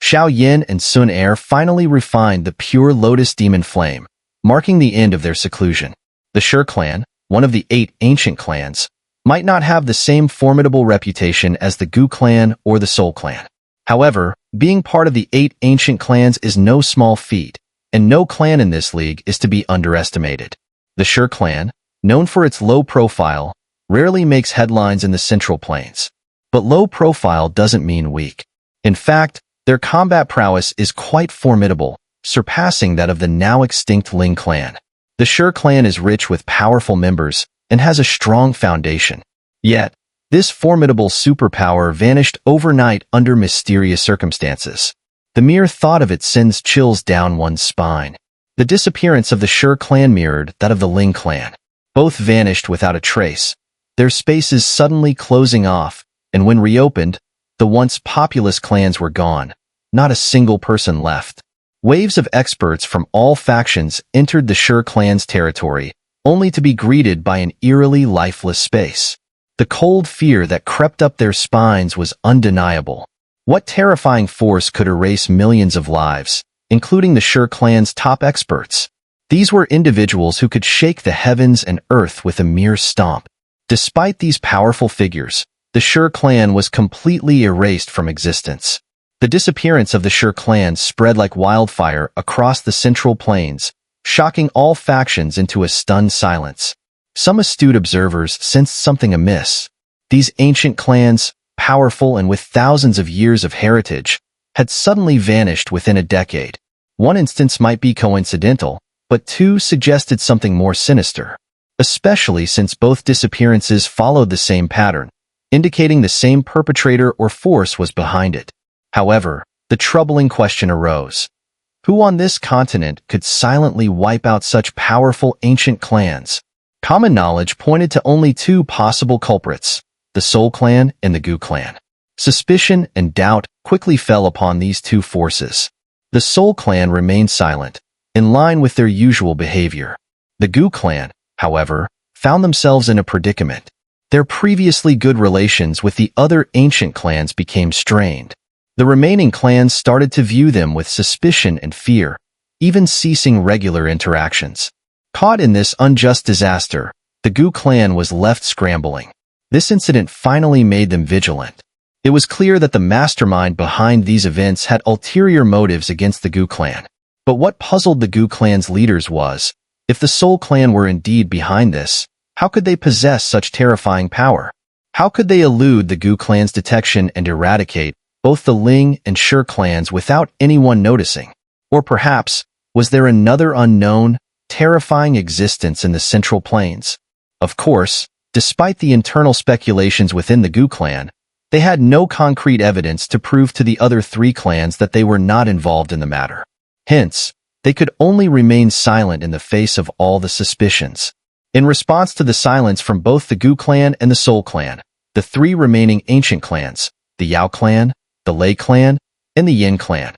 Xiao Yin and Sun Er finally refined the Pure Lotus Demon Flame, marking the end of their seclusion. The Shi clan, one of the 8 ancient clans, might not have the same formidable reputation as the Gu clan or the Soul clan. However, being part of the 8 ancient clans is no small feat, and no clan in this league is to be underestimated. The Shi clan, known for its low profile, rarely makes headlines in the Central Plains. But low profile doesn't mean weak. In fact, their combat prowess is quite formidable, surpassing that of the now extinct Ling clan. The Shi clan is rich with powerful members and has a strong foundation. Yet, this formidable superpower vanished overnight under mysterious circumstances. The mere thought of it sends chills down one's spine. The disappearance of the Shi clan mirrored that of the Ling clan. Both vanished without a trace, their spaces suddenly closing off, and when reopened, the once populous clans were gone. Not a single person left. Waves of experts from all factions entered the Shi clan's territory, only to be greeted by an eerily lifeless space. The cold fear that crept up their spines was undeniable. What terrifying force could erase millions of lives, including the Shi clan's top experts? These were individuals who could shake the heavens and earth with a mere stomp. Despite these powerful figures, the Shi clan was completely erased from existence. The disappearance of the Shi clan spread like wildfire across the Central Plains, shocking all factions into a stunned silence. Some astute observers sensed something amiss. These ancient clans, powerful and with thousands of years of heritage, had suddenly vanished within a decade. One instance might be coincidental, but 2 suggested something more sinister, especially since both disappearances followed the same pattern, indicating the same perpetrator or force was behind it. However, the troubling question arose. Who on this continent could silently wipe out such powerful ancient clans? Common knowledge pointed to only 2 possible culprits, the Soul clan and the Gu clan. Suspicion and doubt quickly fell upon these 2 forces. The Soul clan remained silent, in line with their usual behavior. The Gu clan, however, found themselves in a predicament. Their previously good relations with the other ancient clans became strained. The remaining clans started to view them with suspicion and fear, even ceasing regular interactions. Caught in this unjust disaster, the Gu clan was left scrambling. This incident finally made them vigilant. It was clear that the mastermind behind these events had ulterior motives against the Gu clan. But what puzzled the Gu clan's leaders was, if the Soul clan were indeed behind this, how could they possess such terrifying power? How could they elude the Gu clan's detection and eradicate both the Ling and Shi clans without anyone noticing? Or perhaps, was there another unknown, terrifying existence in the Central Plains? Of course, despite the internal speculations within the Gu clan, they had no concrete evidence to prove to the other 3 clans that they were not involved in the matter. Hence, they could only remain silent in the face of all the suspicions. In response to the silence from both the Gu clan and the Soul clan, the 3 remaining ancient clans, the Yao clan, the Lei clan, and the Yin clan,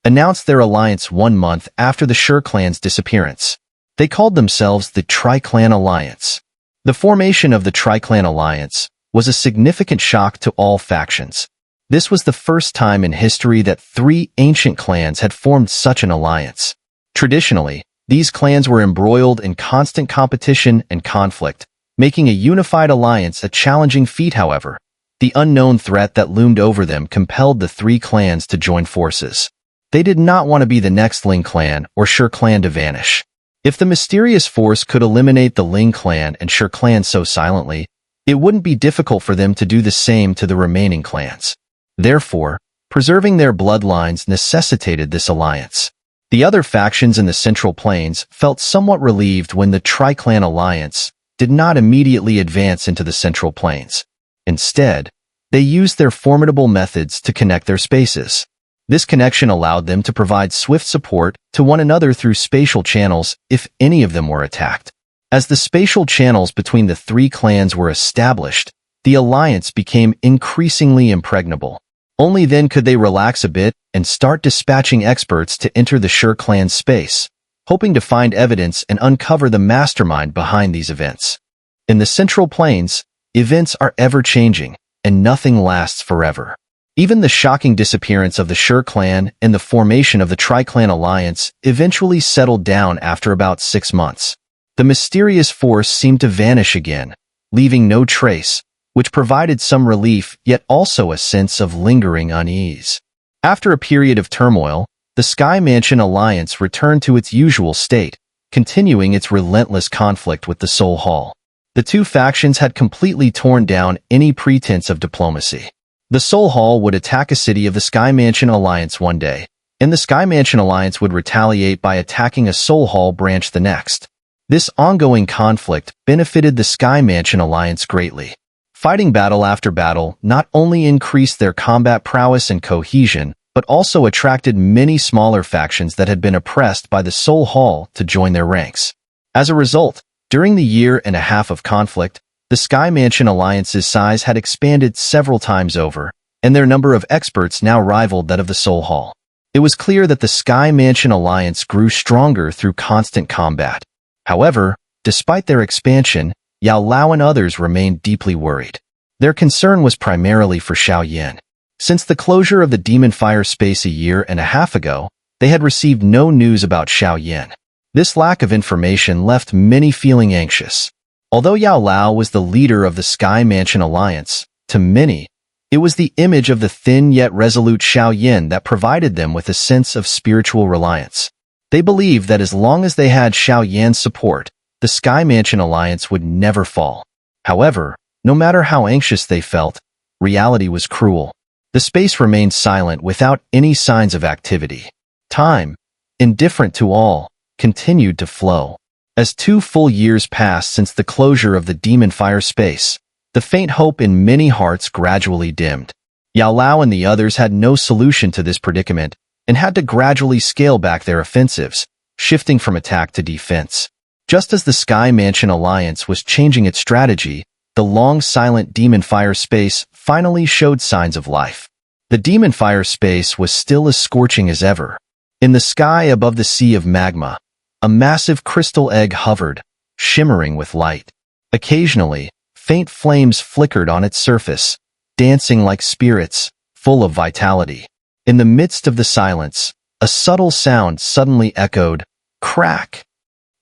announced their alliance 1 month after the Shi clan's disappearance. They called themselves the Tri-Clan Alliance. The formation of the Tri-Clan Alliance was a significant shock to all factions. This was the first time in history that 3 ancient clans had formed such an alliance. Traditionally, these clans were embroiled in constant competition and conflict, making a unified alliance a challenging feat. However, the unknown threat that loomed over them compelled the 3 clans to join forces. They did not want to be the next Ling clan or Shi clan to vanish. If the mysterious force could eliminate the Ling clan and Shi clan so silently, it wouldn't be difficult for them to do the same to the remaining clans. Therefore, preserving their bloodlines necessitated this alliance. The other factions in the Central Plains felt somewhat relieved when the Tri-Clan Alliance did not immediately advance into the Central Plains. Instead, they used their formidable methods to connect their spaces. This connection allowed them to provide swift support to one another through spatial channels if any of them were attacked. As the spatial channels between the 3 clans were established, the alliance became increasingly impregnable. Only then could they relax a bit and start dispatching experts to enter the Shi clan's space, hoping to find evidence and uncover the mastermind behind these events. In the Central Plains, events are ever-changing, and nothing lasts forever. Even the shocking disappearance of the Shi clan and the formation of the Tri-Clan Alliance eventually settled down after about 6 months. The mysterious force seemed to vanish again, leaving no trace, which provided some relief yet also a sense of lingering unease. After a period of turmoil, the Sky Mansion Alliance returned to its usual state, continuing its relentless conflict with the Soul Hall. The two factions had completely torn down any pretense of diplomacy. The Soul Hall would attack a city of the Sky Mansion Alliance one day, and the Sky Mansion Alliance would retaliate by attacking a Soul Hall branch the next. This ongoing conflict benefited the Sky Mansion Alliance greatly. Fighting battle after battle not only increased their combat prowess and cohesion, but also attracted many smaller factions that had been oppressed by the Soul Hall to join their ranks. As a result, during the year and a half of conflict, the Sky Mansion Alliance's size had expanded several times over, and their number of experts now rivaled that of the Soul Hall. It was clear that the Sky Mansion Alliance grew stronger through constant combat. However, despite their expansion, Yao Lao and others remained deeply worried. Their concern was primarily for Xiao. Since the closure of the Demon Fire space a year and a half ago, they had received no news about Xiao. This lack of information left many feeling anxious. Although Yao Lao was the leader of the Sky Mansion Alliance, to many, it was the image of the thin yet resolute Xiao that provided them with a sense of spiritual reliance. They believed that as long as they had Xiaoyan's support, the Sky Mansion Alliance would never fall. However, no matter how anxious they felt, reality was cruel. The space remained silent without any signs of activity. Time, indifferent to all, continued to flow. As 2 full years passed since the closure of the Demon Fire space, the faint hope in many hearts gradually dimmed. Yao Lao and the others had no solution to this predicament and had to gradually scale back their offensives, shifting from attack to defense. Just as the Sky Mansion Alliance was changing its strategy, the long-silent Demon Fire space finally showed signs of life. The Demon Fire space was still as scorching as ever. In the sky above the sea of magma, a massive crystal egg hovered, shimmering with light. Occasionally, faint flames flickered on its surface, dancing like spirits, full of vitality. In the midst of the silence, a subtle sound suddenly echoed, crack.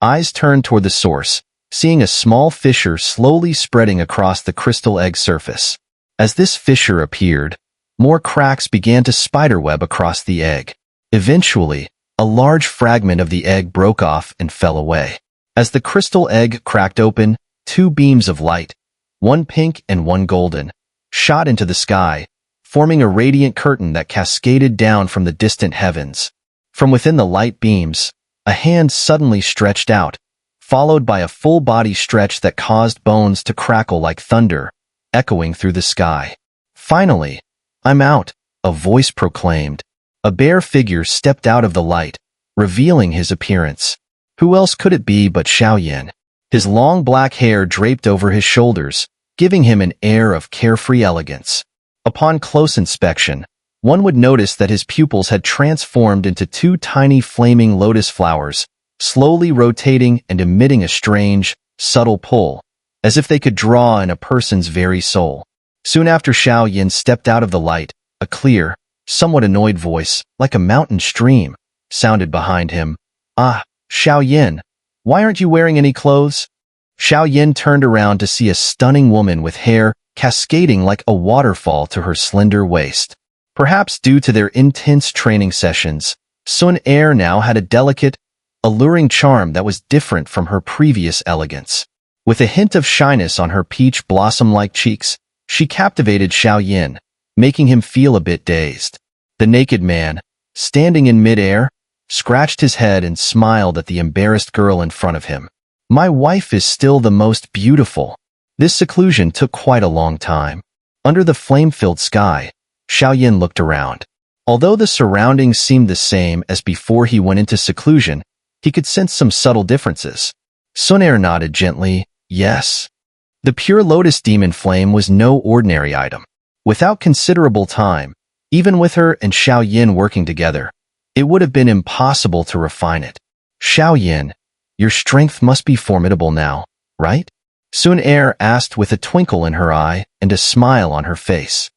Eyes turned toward the source, seeing a small fissure slowly spreading across the crystal egg surface. As this fissure appeared, more cracks began to spiderweb across the egg. Eventually, a large fragment of the egg broke off and fell away. As the crystal egg cracked open, 2 beams of light, one pink and one golden, shot into the sky, forming a radiant curtain that cascaded down from the distant heavens. From within the light beams, a hand suddenly stretched out, followed by a full-body stretch that caused bones to crackle like thunder, echoing through the sky. Finally, "I'm out," a voice proclaimed. A bare figure stepped out of the light, revealing his appearance. Who else could it be but Xiao? His long black hair draped over his shoulders, giving him an air of carefree elegance. Upon close inspection, one would notice that his pupils had transformed into 2 tiny flaming lotus flowers, slowly rotating and emitting a strange, subtle pull, as if they could draw in a person's very soul. Soon after Xiao stepped out of the light, a clear, somewhat annoyed voice, like a mountain stream, sounded behind him. "Ah, Xiao, why aren't you wearing any clothes?" Xiao turned around to see a stunning woman with hair cascading like a waterfall to her slender waist. Perhaps due to their intense training sessions, Sun Er now had a delicate, alluring charm that was different from her previous elegance. With a hint of shyness on her peach blossom-like cheeks, she captivated Xiao, making him feel a bit dazed. The naked man, standing in mid-air, scratched his head and smiled at the embarrassed girl in front of him. "My wife is still the most beautiful." This seclusion took quite a long time. Under the flame-filled sky, Xiao looked around. Although the surroundings seemed the same as before he went into seclusion, he could sense some subtle differences. Sun Er nodded gently, yes. The Pure Lotus Demon Flame was no ordinary item. Without considerable time, even with her and Xiao working together, it would have been impossible to refine it. "Xiao, your strength must be formidable now, right?" Sun Er asked with a twinkle in her eye and a smile on her face.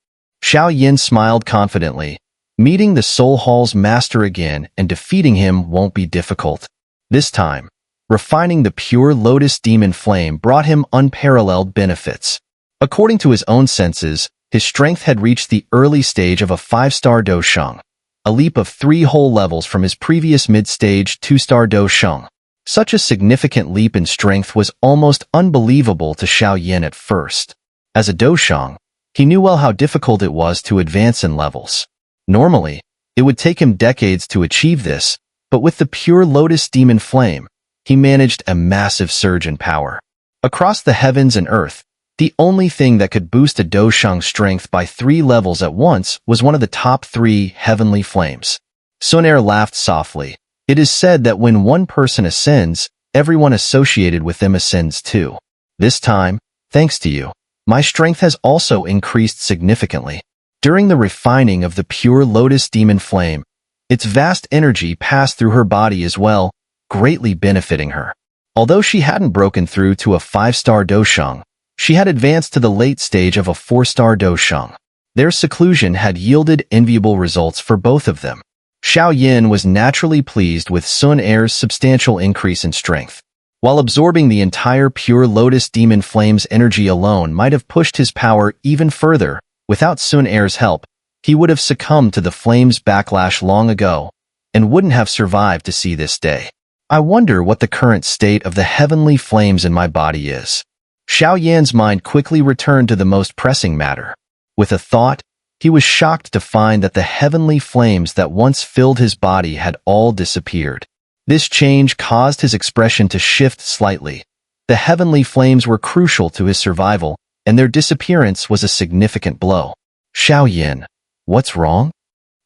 Xiao Yin smiled confidently. Meeting the Soul Hall's master again and defeating him won't be difficult. This time, refining the Pure Lotus Demon Flame brought him unparalleled benefits. According to his own senses, his strength had reached the early stage of a 5-star Do Sheng, a leap of 3 whole levels from his previous mid-stage 2-star Do Sheng. Such a significant leap in strength was almost unbelievable to Xiao Yin at first. As a Do Sheng, he knew well how difficult it was to advance in levels. Normally, it would take him decades to achieve this, but with the Pure Lotus Demon Flame, he managed a massive surge in power. Across the heavens and earth, the only thing that could boost a Do Sheng's strength by 3 levels at once was one of the top 3 heavenly flames. Sun Er laughed softly. It is said that when one person ascends, everyone associated with them ascends too. This time, thanks to you, my strength has also increased significantly. During the refining of the Pure Lotus Demon Flame, its vast energy passed through her body as well, greatly benefiting her. Although she hadn't broken through to a 5-star Do Sheng, she had advanced to the late stage of a 4-star Do Sheng. Their seclusion had yielded enviable results for both of them. Xiao Yin was naturally pleased with Sun Er's substantial increase in strength. While absorbing the entire Pure Lotus Demon Flame's energy alone might have pushed his power even further, without Sun Er's help, he would have succumbed to the flame's backlash long ago, and wouldn't have survived to see this day. I wonder what the current state of the heavenly flames in my body is. Xiao Yan's mind quickly returned to the most pressing matter. With a thought, he was shocked to find that the heavenly flames that once filled his body had all disappeared. This change caused his expression to shift slightly. The heavenly flames were crucial to his survival, and their disappearance was a significant blow. Xiao Yin, what's wrong?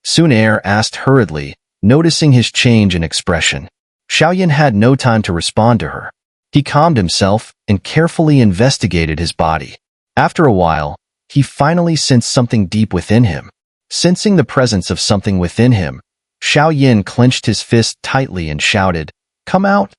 Sun Er asked hurriedly, noticing his change in expression. Xiao Yin had no time to respond to her. He calmed himself and carefully investigated his body. After a while, he finally sensed something deep within him. Sensing the presence of something within him, Xiao Yin clenched his fist tightly and shouted, "Come out!"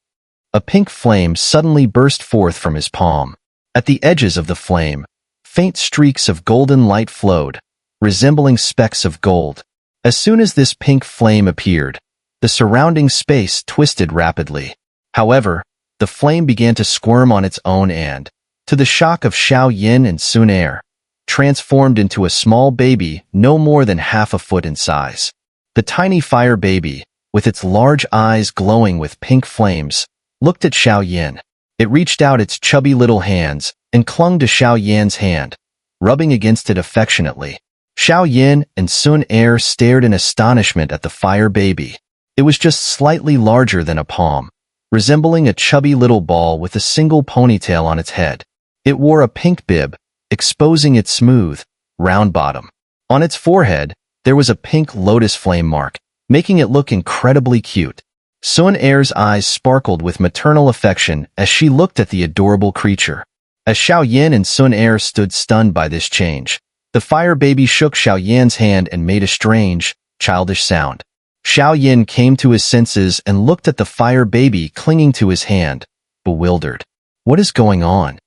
A pink flame suddenly burst forth from his palm. At the edges of the flame, faint streaks of golden light flowed, resembling specks of gold. As soon as this pink flame appeared, the surrounding space twisted rapidly. However, the flame began to squirm on its own and, to the shock of Xiao Yin and Sun Er, transformed into a small baby no more than half a foot in size. The tiny fire baby, with its large eyes glowing with pink flames, looked at Xiao Yin. It reached out its chubby little hands and clung to Xiao Yan's hand, rubbing against it affectionately. Xiao Yin and Sun Er stared in astonishment at the fire baby. It was just slightly larger than a palm, resembling a chubby little ball with a single ponytail on its head. It wore a pink bib, exposing its smooth, round bottom. On its forehead, there was a pink lotus flame mark, making it look incredibly cute. Sun Er's eyes sparkled with maternal affection as she looked at the adorable creature. As Xiao Yin and Sun Er stood stunned by this change, the fire baby shook Xiao Yan's hand and made a strange, childish sound. Xiao Yin came to his senses and looked at the fire baby clinging to his hand, bewildered. What is going on?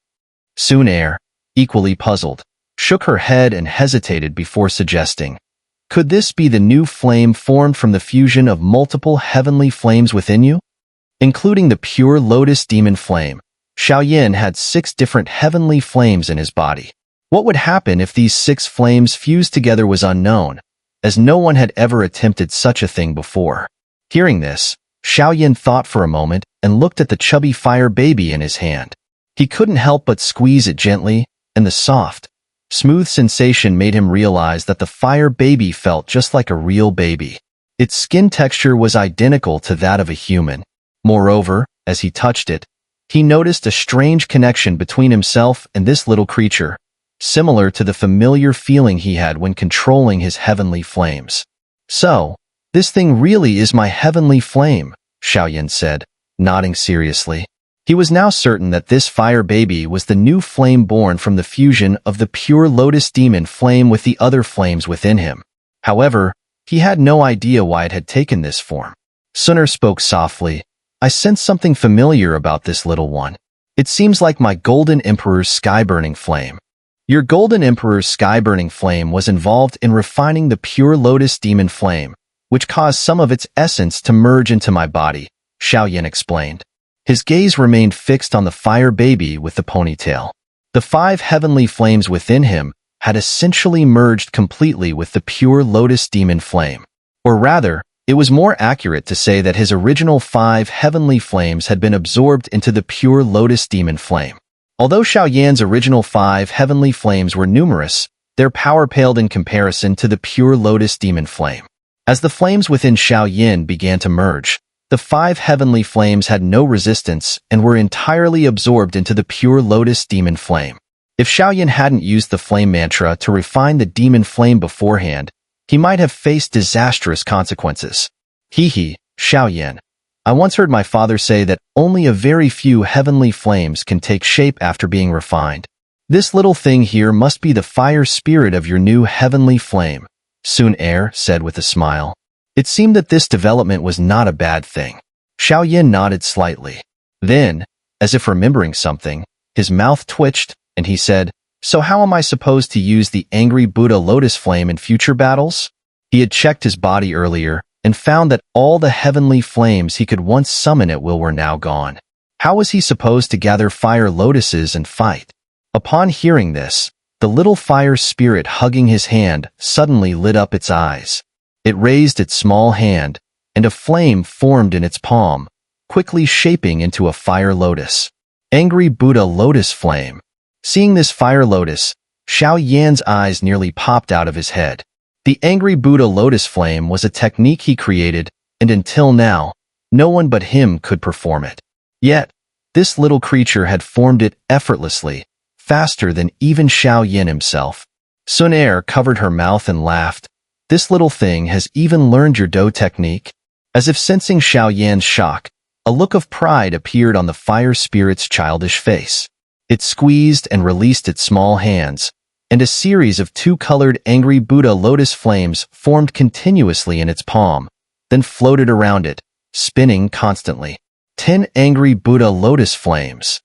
Sun Er, equally puzzled, shook her head and hesitated before suggesting, could this be the new flame formed from the fusion of multiple heavenly flames within you? Including the Pure Lotus Demon Flame, Xiao Yin had 6 different heavenly flames in his body. What would happen if these 6 flames fused together was unknown, as no one had ever attempted such a thing before. Hearing this, Xiao Yin thought for a moment and looked at the chubby fire baby in his hand. He couldn't help but squeeze it gently, and the soft, smooth sensation made him realize that the fire baby felt just like a real baby. Its skin texture was identical to that of a human. Moreover, as he touched it, he noticed a strange connection between himself and this little creature, similar to the familiar feeling he had when controlling his heavenly flames. So, this thing really is my heavenly flame, Xiao Yin said, nodding seriously. He was now certain that this fire baby was the new flame born from the fusion of the Pure Lotus Demon Flame with the other flames within him. However, he had no idea why it had taken this form. Sun Er spoke softly. I sense something familiar about this little one. It seems like my Golden Emperor's sky-burning flame. Your Golden Emperor's sky-burning flame was involved in refining the Pure Lotus Demon Flame, which caused some of its essence to merge into my body, Xiao explained. His gaze remained fixed on the fire baby with the ponytail. The 5 heavenly flames within him had essentially merged completely with the Pure Lotus Demon Flame. Or rather, it was more accurate to say that his original 5 heavenly flames had been absorbed into the Pure Lotus Demon Flame. Although Xiao original 5 heavenly flames were numerous, their power paled in comparison to the Pure Lotus Demon Flame. As the flames within Xiao began to merge, the 5 heavenly flames had no resistance and were entirely absorbed into the Pure Lotus Demon Flame. If Xiao hadn't used the flame mantra to refine the demon flame beforehand, he might have faced disastrous consequences. Xiao. I once heard my father say that only a very few heavenly flames can take shape after being refined. This little thing here must be the fire spirit of your new heavenly flame, Sun Er said with a smile. It seemed that this development was not a bad thing. Xiao nodded slightly. Then, as if remembering something, his mouth twitched, and he said, "So how am I supposed to use the angry Buddha lotus flame in future battles?" He had checked his body earlier and found that all the heavenly flames he could once summon at will were now gone. How was he supposed to gather fire lotuses and fight? Upon hearing this, the little fire spirit hugging his hand suddenly lit up its eyes. It raised its small hand, and a flame formed in its palm, quickly shaping into a fire lotus. Angry Buddha lotus flame. Seeing this fire lotus, Xiao eyes nearly popped out of his head. The angry Buddha lotus flame was a technique he created, and until now, no one but him could perform it. Yet, this little creature had formed it effortlessly, faster than even Xiao himself. Sun Er covered her mouth and laughed. This little thing has even learned your Do technique? As if sensing Xiao shock, a look of pride appeared on the fire spirit's childish face. It squeezed and released its small hands, and a series of 2-colored angry Buddha lotus flames formed continuously in its palm, then floated around it, spinning constantly. 10 angry Buddha lotus flames.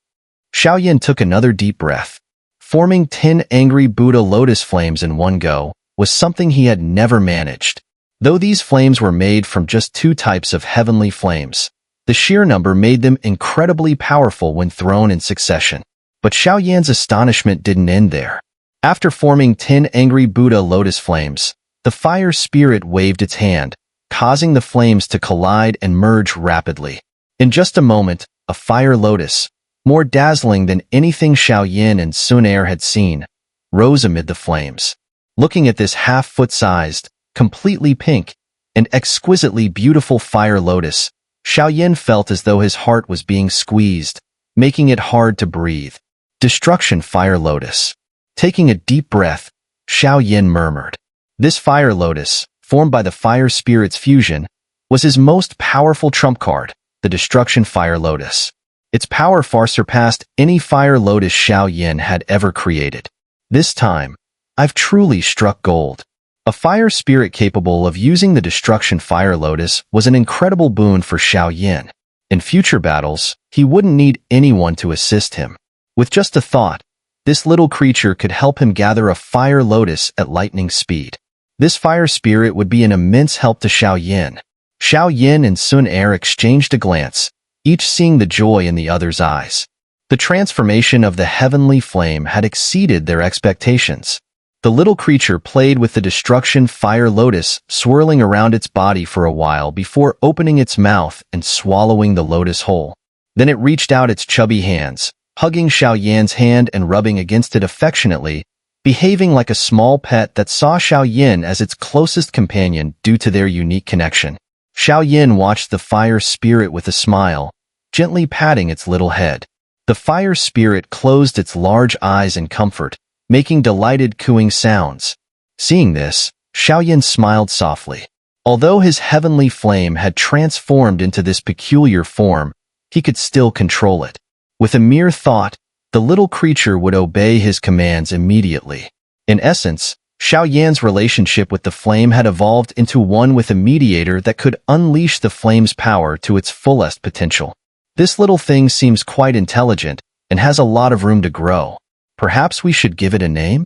Xiao took another deep breath. Forming 10 angry Buddha lotus flames in one go was something he had never managed. Though these flames were made from just 2 types of heavenly flames, the sheer number made them incredibly powerful when thrown in succession. But Xiao astonishment didn't end there. After forming 10 angry Buddha lotus flames, the fire spirit waved its hand, causing the flames to collide and merge rapidly. In just a moment, a fire lotus, more dazzling than anything Xiao and Sun Er had seen, rose amid the flames. Looking at this half-foot-sized, completely pink, and exquisitely beautiful fire lotus, Xiao felt as though his heart was being squeezed, making it hard to breathe. Destruction Fire Lotus. Taking a deep breath, Xiao murmured. This fire lotus, formed by the fire spirit's fusion, was his most powerful trump card, the Destruction Fire Lotus. Its power far surpassed any fire lotus Xiao had ever created. This time, I've truly struck gold. A fire spirit capable of using the Destruction Fire Lotus was an incredible boon for Xiao. In future battles, he wouldn't need anyone to assist him. With just a thought, this little creature could help him gather a fire lotus at lightning speed. This fire spirit would be an immense help to Xiao. Xiao and Sun Er exchanged a glance, each seeing the joy in the other's eyes. The transformation of the heavenly flame had exceeded their expectations. The little creature played with the Destruction Fire Lotus, swirling around its body for a while before opening its mouth and swallowing the lotus whole. Then it reached out its chubby hands, hugging Xiao hand and rubbing against it affectionately, behaving like a small pet that saw Xiao as its closest companion due to their unique connection. Xiao watched the fire spirit with a smile, gently patting its little head. The fire spirit closed its large eyes in comfort, making delighted cooing sounds. Seeing this, Xiao smiled softly. Although his heavenly flame had transformed into this peculiar form, he could still control it. With a mere thought, the little creature would obey his commands immediately. In essence, Xiao relationship with the flame had evolved into one with a mediator that could unleash the flame's power to its fullest potential. This little thing seems quite intelligent and has a lot of room to grow. Perhaps we should give it a name?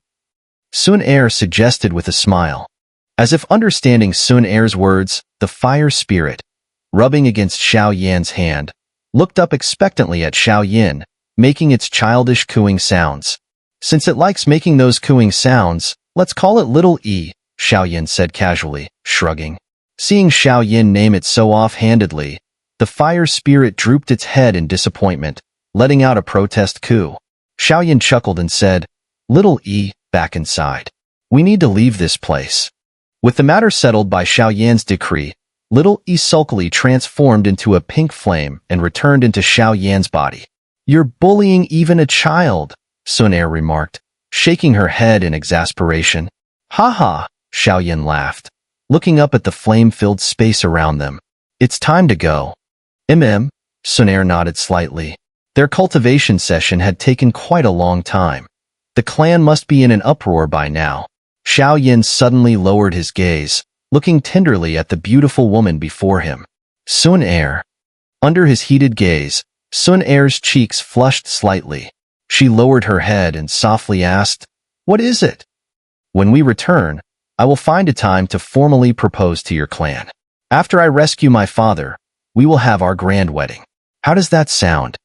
Sun Er suggested with a smile. As if understanding Sun Er's words, the fire spirit, rubbing against Xiao Yan's hand, looked up expectantly at Xiao Yan, making its childish cooing sounds. Since it likes making those cooing sounds, let's call it Little E, Xiao Yan said casually, shrugging. Seeing Xiao Yan name it so offhandedly, the fire spirit drooped its head in disappointment, letting out a protest coo. Xiao Yan chuckled and said, Little E, back inside. We need to leave this place. With the matter settled by Xiao Yan's decree, Little E sulkily transformed into a pink flame and returned into Xiao Yan's body. You're bullying even a child, Sun Er remarked, shaking her head in exasperation. Ha ha, Xiao Yan laughed, looking up at the flame-filled space around them. It's time to go. Sun Er nodded slightly. Their cultivation session had taken quite a long time. The clan must be in an uproar by now. Xiao Yan suddenly lowered his gaze, looking tenderly at the beautiful woman before him. Sun Er. Under his heated gaze, Sun Er's cheeks flushed slightly. She lowered her head and softly asked, What is it? When we return, I will find a time to formally propose to your clan. After I rescue my father, we will have our grand wedding. How does that sound?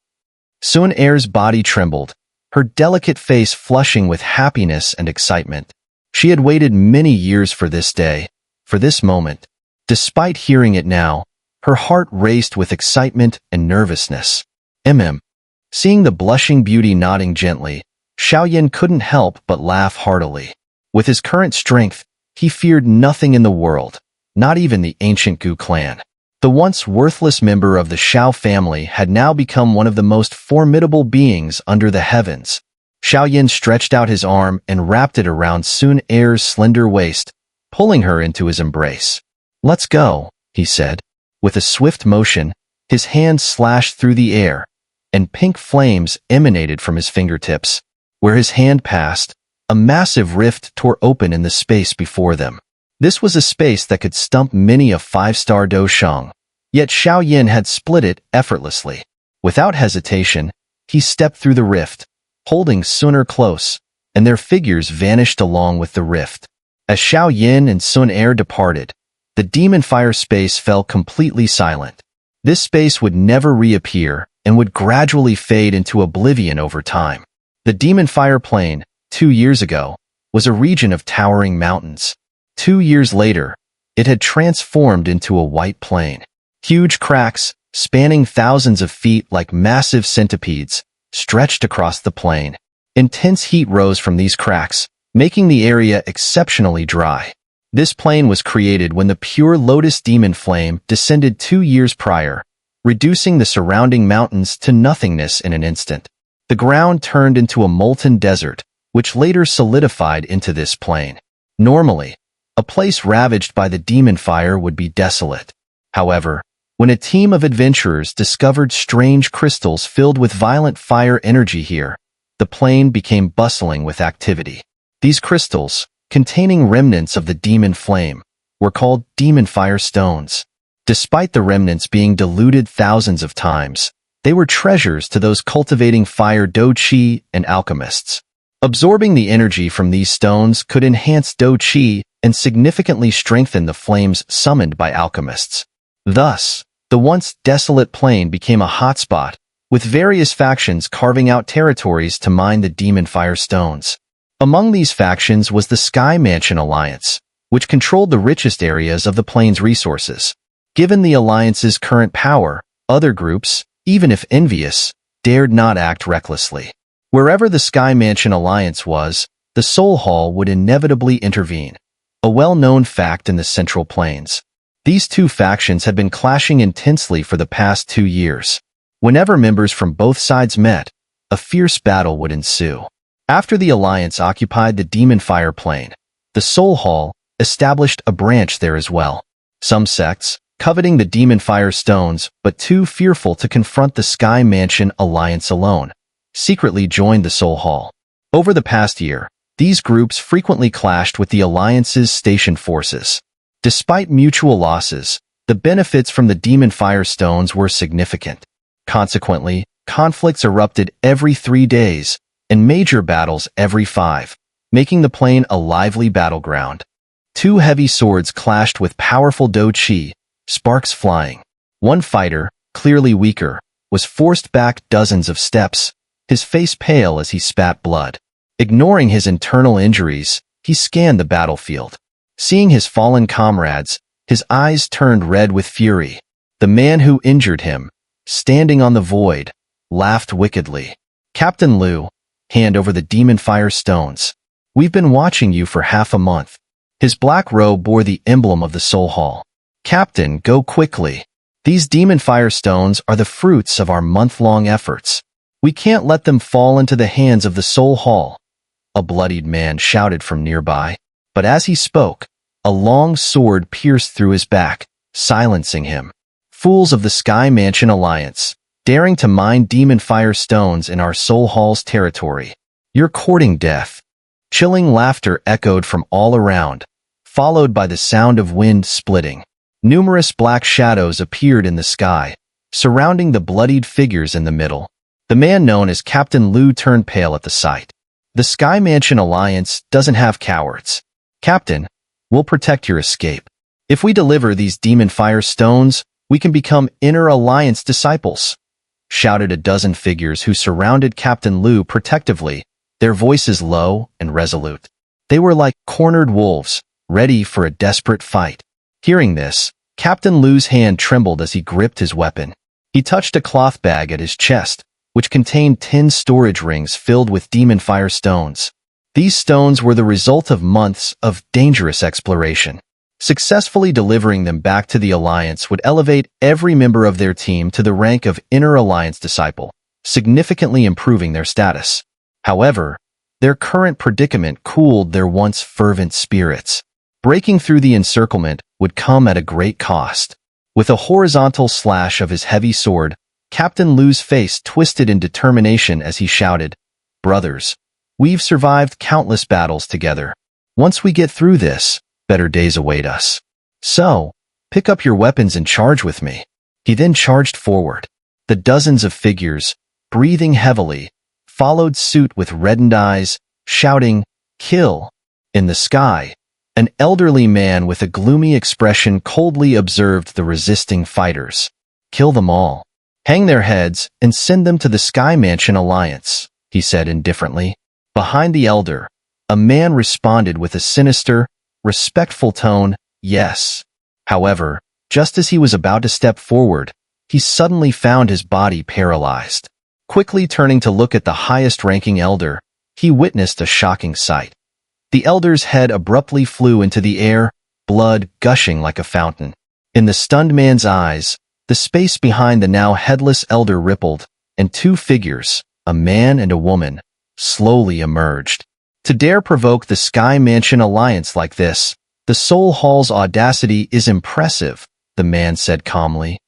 Sun Er's body trembled, her delicate face flushing with happiness and excitement. She had waited many years for this day, for this moment. Despite hearing it now, her heart raced with excitement and nervousness. Seeing the blushing beauty nodding gently, Xiao Yan couldn't help but laugh heartily. With his current strength, he feared nothing in the world, not even the ancient Gu clan. The once worthless member of the Xiao family had now become one of the most formidable beings under the heavens. Xiao Yan stretched out his arm and wrapped it around Sun Er's slender waist, pulling her into his embrace. Let's go, he said. With a swift motion, his hand slashed through the air, and pink flames emanated from his fingertips. Where his hand passed, a massive rift tore open in the space before them. This was a space that could stump many a five-star doshang, yet Xiao Yan had split it effortlessly. Without hesitation, he stepped through the rift, holding Sun Er close, and their figures vanished along with the rift. As Xiao Yan and Sun Er departed, the demon fire space fell completely silent. This space would never reappear and would gradually fade into oblivion over time. The demon fire plane, 2 years ago, was a region of towering mountains. 2 years later, it had transformed into a white plain. Huge cracks, spanning thousands of feet like massive centipedes, stretched across the plain. Intense heat rose from these cracks, making the area exceptionally dry. This plain was created when the Pure Lotus Demon Flame descended 2 years prior, reducing the surrounding mountains to nothingness in an instant. The ground turned into a molten desert, which later solidified into this plain. Normally, a place ravaged by the demon fire would be desolate. However, when a team of adventurers discovered strange crystals filled with violent fire energy here, the plain became bustling with activity. These crystals, containing remnants of the demon flame, were called demon fire stones. Despite the remnants being diluted thousands of times, they were treasures to those cultivating fire do qi and alchemists. Absorbing the energy from these stones could enhance do qi and significantly strengthen the flames summoned by alchemists. Thus, the once desolate plain became a hotspot, with various factions carving out territories to mine the demon fire stones. Among these factions was the Sky Mansion Alliance, which controlled the richest areas of the plane's resources. Given the alliance's current power, other groups, even if envious, dared not act recklessly. Wherever the Sky Mansion Alliance was, the Soul Hall would inevitably intervene, a well-known fact in the Central Plains. These two factions had been clashing intensely for the past 2 years. Whenever members from both sides met, a fierce battle would ensue. After the Alliance occupied the Demon Fire Plain, the Soul Hall established a branch there as well. Some sects, coveting the Demon Fire Stones but too fearful to confront the Sky Mansion Alliance alone, secretly joined the Soul Hall. Over the past year, these groups frequently clashed with the Alliance's stationed forces. Despite mutual losses, the benefits from the Demon Fire Stones were significant. Consequently, conflicts erupted every 3 days, and major battles every 5, making the plane a lively battleground. 2 heavy swords clashed with powerful do chi, sparks flying. One fighter, clearly weaker, was forced back dozens of steps, his face pale as he spat blood. Ignoring his internal injuries, he scanned the battlefield. Seeing his fallen comrades, his eyes turned red with fury. The man who injured him, standing on the void, laughed wickedly. "Captain Liu, hand over the demon fire stones. We've been watching you for half a month." His black robe bore the emblem of the Soul Hall. "Captain, go quickly. These demon fire stones are the fruits of our month-long efforts. We can't let them fall into the hands of the Soul Hall," a bloodied man shouted from nearby. But as he spoke, a long sword pierced through his back, silencing him. "Fools of the Sky Mansion Alliance, daring to mine demon fire stones in our Soul Hall's territory. You're courting death." Chilling laughter echoed from all around, followed by the sound of wind splitting. Numerous black shadows appeared in the sky, surrounding the bloodied figures in the middle. The man known as Captain Liu turned pale at the sight. "The Sky Mansion Alliance doesn't have cowards. Captain, we'll protect your escape. If we deliver these demon fire stones, we can become Inner Alliance disciples," shouted a dozen figures who surrounded Captain Liu protectively, their voices low and resolute. They were like cornered wolves, ready for a desperate fight. Hearing this, Captain Liu's hand trembled as he gripped his weapon. He touched a cloth bag at his chest, which contained 10 storage rings filled with demon fire stones. These stones were the result of months of dangerous exploration. Successfully delivering them back to the Alliance would elevate every member of their team to the rank of Inner Alliance Disciple, significantly improving their status. However, their current predicament cooled their once fervent spirits. Breaking through the encirclement would come at a great cost. With a horizontal slash of his heavy sword, Captain Liu's face twisted in determination as he shouted, "Brothers, we've survived countless battles together. Once we get through this, better days await us. So, pick up your weapons and charge with me." He then charged forward. The dozens of figures, breathing heavily, followed suit with reddened eyes, shouting, "Kill!" In the sky, an elderly man with a gloomy expression coldly observed the resisting fighters. "Kill them all. Hang their heads and send them to the Sky Mansion Alliance," he said indifferently. Behind the elder, a man responded with a sinister, respectful tone, "Yes." However, just as he was about to step forward, he suddenly found his body paralyzed. Quickly turning to look at the highest-ranking elder, he witnessed a shocking sight. The elder's head abruptly flew into the air, blood gushing like a fountain. In the stunned man's eyes, the space behind the now headless elder rippled, and 2 figures, a man and a woman, slowly emerged. "To dare provoke the Sky Mansion Alliance like this, the Soul Hall's audacity is impressive," the man said calmly.